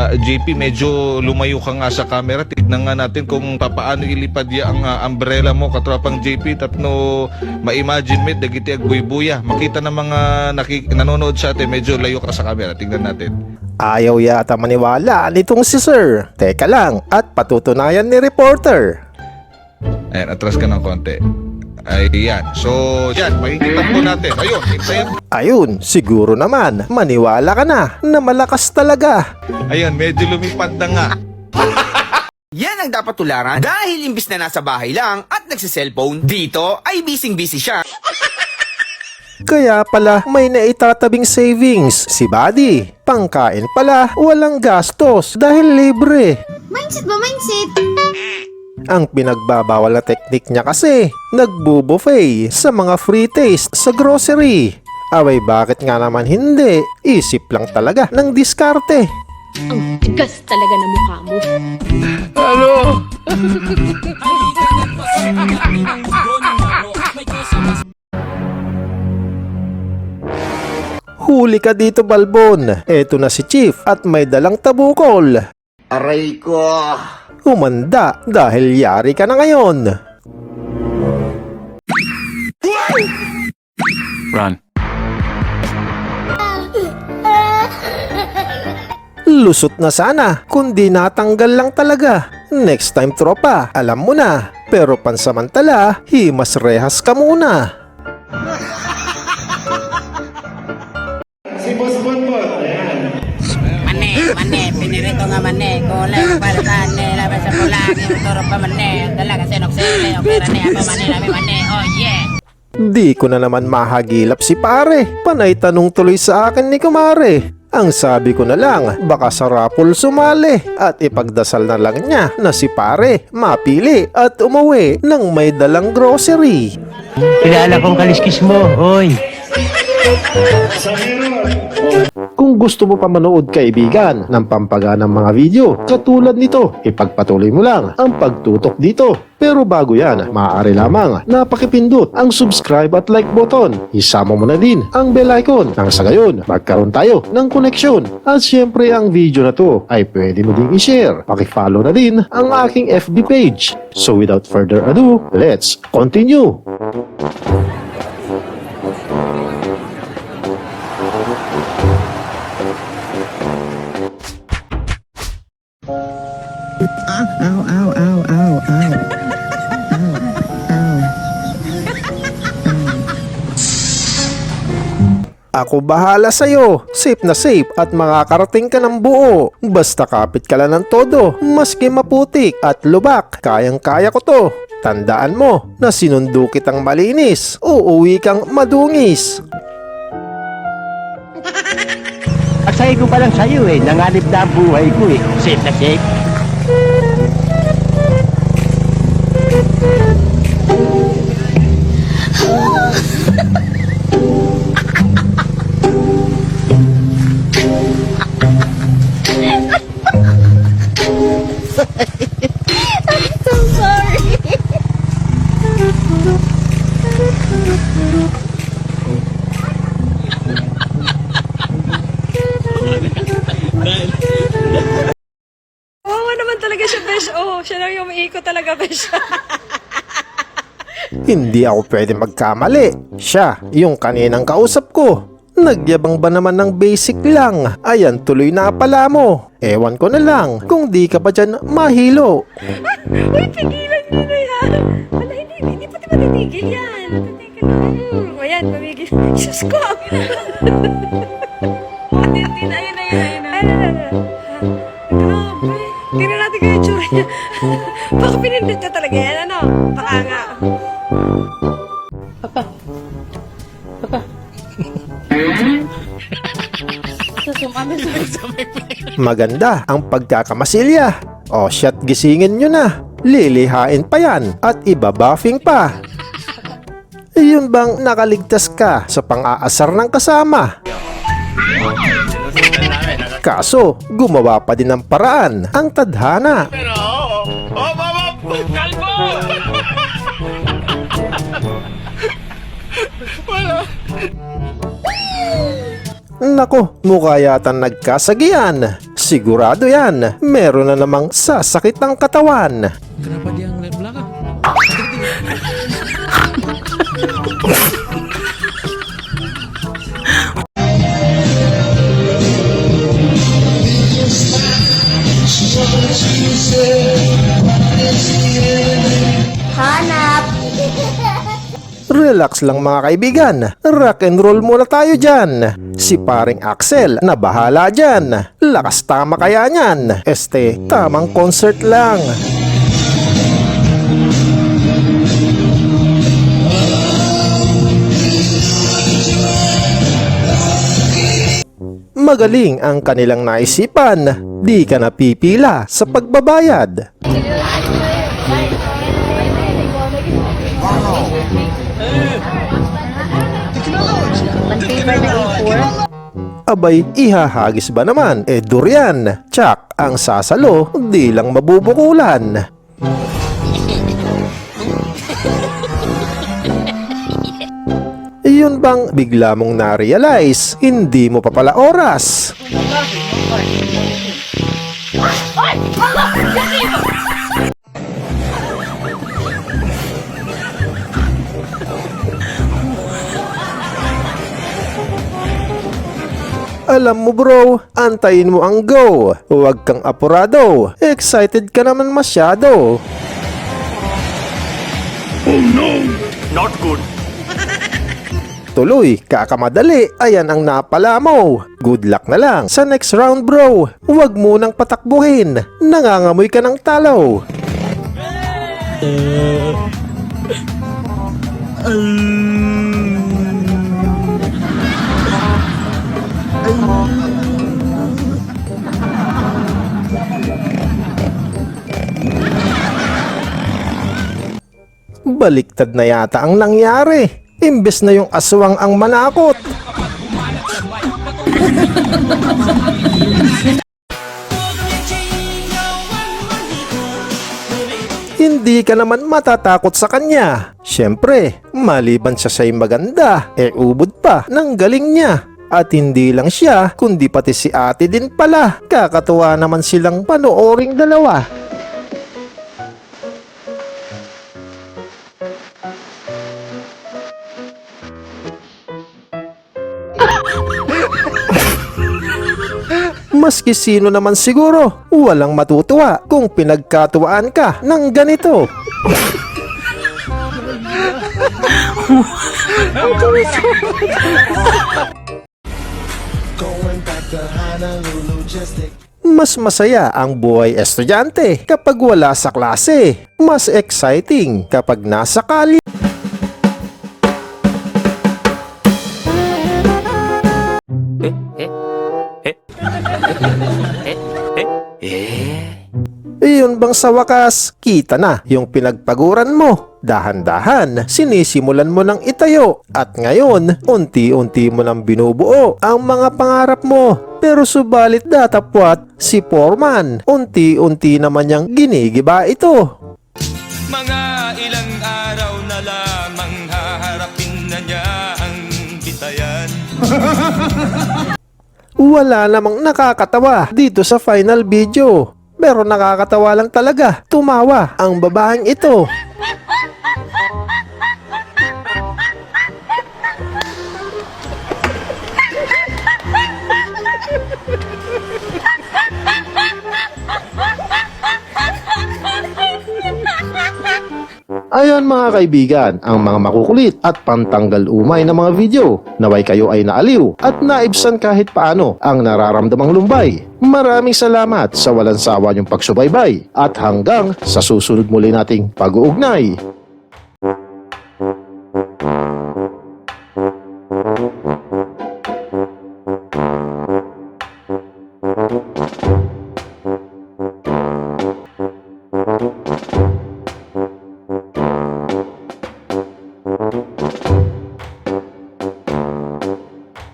JP, medyo lumayo ka nga sa camera. Tignan nga natin kung paano ilipad ang umbrella mo, katropang JP. Tapno ma-imagine met, dagiti agbuy-buya. Makita ng mga nanonood sa atin, medyo layo ka sa camera. Tignan natin. Ayaw yata maniwala nitong si Sir. Teka lang, at patutunayan ni reporter. Ayan, atras ka ng konti. Ayan. So, yan, makikita po natin. Ayun, excited. Ayun, siguro naman, maniwala ka na malakas talaga. Ayan, medyo lumipad na nga. Yan ang dapat tularan dahil imbis na nasa bahay lang at nagsiselfone, dito ay busy-busy siya. Kaya pala may naitatabing savings si Buddy. Pangkain pala, walang gastos dahil libre. Mindset ba? Mindset? Ang pinagbabawal na teknik niya kasi, nagbo-buffet sa mga free taste sa grocery. Abay, bakit nga naman hindi? Isip lang talaga ng diskarte. Ang tigas talaga ng mukha mo. Huli ka dito, Balbon. Eto na si Chief at may dalang tabukol. Aray ko! Humanda dahil yari ka na ngayon. Run. Lusot na sana, kundi natanggal lang talaga. Next time, tropa, alam mo na. Pero pansamantala, himas rehas ka muna. Si Boss Bonbon, ayan. Mane, pinirito nga mane, kulay, palatane, labas sa pulagi, uturo pa mane, dalaga sinoksele, opera niya pa mane, lami mane, oh yeah! Di ko na naman mahagilap si pare. Panay tanong tuloy sa akin ni kumare. Ang sabi ko na lang, baka sa rapol sumali at ipagdasal na lang niya na si pare mapili at umuwi ng may dalang grocery. Kilala kong kaliskis mo, oy. Sa meron. Kung gusto mo pa manood kaibigan ng pampaganang mga video katulad nito, ipagpatuloy mo lang ang pagtutok dito. Pero bago yan, maaari lamang na pakipindot ang subscribe at like button. Isama mo na din ang bell icon nang sa gayon magkaroon tayo ng koneksyon. At syempre ang video na to ay pwede mo ding i-share. Pakifollow na din ang aking FB page. So without further ado, let's continue! Ako bahala sa'yo. Safe na safe at makakarating ka ng buo. Basta kapit ka lang ng todo. Maski maputik at lubak, kayang-kaya ko to. Tandaan mo na sinundo kitang malinis. Uuwi kang madungis. Asay ko pa lang sa'yo eh, nanganib na ang buhay ko eh. Safe na safe. So sorry. Oo naman talaga siya, Besh. Oo, siya lang yung umiikot talaga, Besh. Hindi ako pwede magkamali. Siya, yung kaninang kausap ko. Nagyabang ba naman ng basic lang? Ayan, tuloy na pala mo. Ewan ko na lang kung di ka pa dyan mahilo. Uy, pigilan mo na yan. Wala, hindi pati matitigil yan. Titigil na. O yan, pamigil. Diyos ko. Ayun na. Grabe. Tingnan natin kaya yung tsura niya. Baka pinindot niya talaga yan, ano? Baka nga. Maganda ang pagkakamasilya. O shit, gisingin nyo na. Lilihain pa yan at ibabuffing pa. Yun bang nakaligtas ka sa pang-aasar ng kasama? Kaso, gumawa pa din ng paraan ang tadhana. Nako, mukha yata nagkasagian. Sigurado yan, meron na namang sasakit ng katawan. Hanap. Relax lang mga kaibigan, rock and roll muna tayo dyan. Si paring Axel na bahala dyan. Lakas tama kaya niyan. Tamang concert lang. Magaling ang kanilang naisipan. Di ka napipila sa pagbabayad. Abay, ihahagis ba naman? Durian. Tsak, ang sasalo, di lang mabubukulan. Yun bang bigla mong na-realize, hindi mo pa pala oras? Alam mo bro, antayin mo ang go. Huwag kang apurado. Excited ka naman masyado. Oh no! Not good. Tuloy, kakamadali. Ayan ang napala mo. Good luck na lang sa next round bro. Huwag mo nang patakbuhin. Nangangamoy ka ng talaw. Baliktad na yata ang nangyari. Imbes na yung aswang ang manakot. Hindi ka naman matatakot sa kanya. Siyempre, maliban siya sa'y maganda, ubod pa ng galing niya. At hindi lang siya, kundi pati si ate din pala. Kakatuwa naman silang panooring dalawa. Maski sino naman siguro, walang matutuwa kung pinagkatuwaan ka ng ganito. Mas masaya ang buhay estudyante kapag wala sa klase. Mas exciting kapag nasa kalye. Iyon bang sa wakas, kita na yung pinagpaguran mo. Dahan-dahan, sinisimulan mo ng itayo. At ngayon, unti-unti mo nang binubuo ang mga pangarap mo. Pero subalit datapwat, si Foreman, unti-unti naman niyang ginigiba ito. Mga ilang araw na lamang haharapin na niya ang bitayan. Wala namang nakakatawa dito sa final video. Pero nakakatawa lang talaga. Tumawa ang babaeng ito. Ayan mga kaibigan, ang mga makukulit at pantanggal umay na mga video. Naway kayo ay naaliw at naibsan kahit paano ang nararamdamang lumbay. Maraming salamat sa walang sawa niyong pagsubaybay at hanggang sa susunod muli nating pag-uugnay.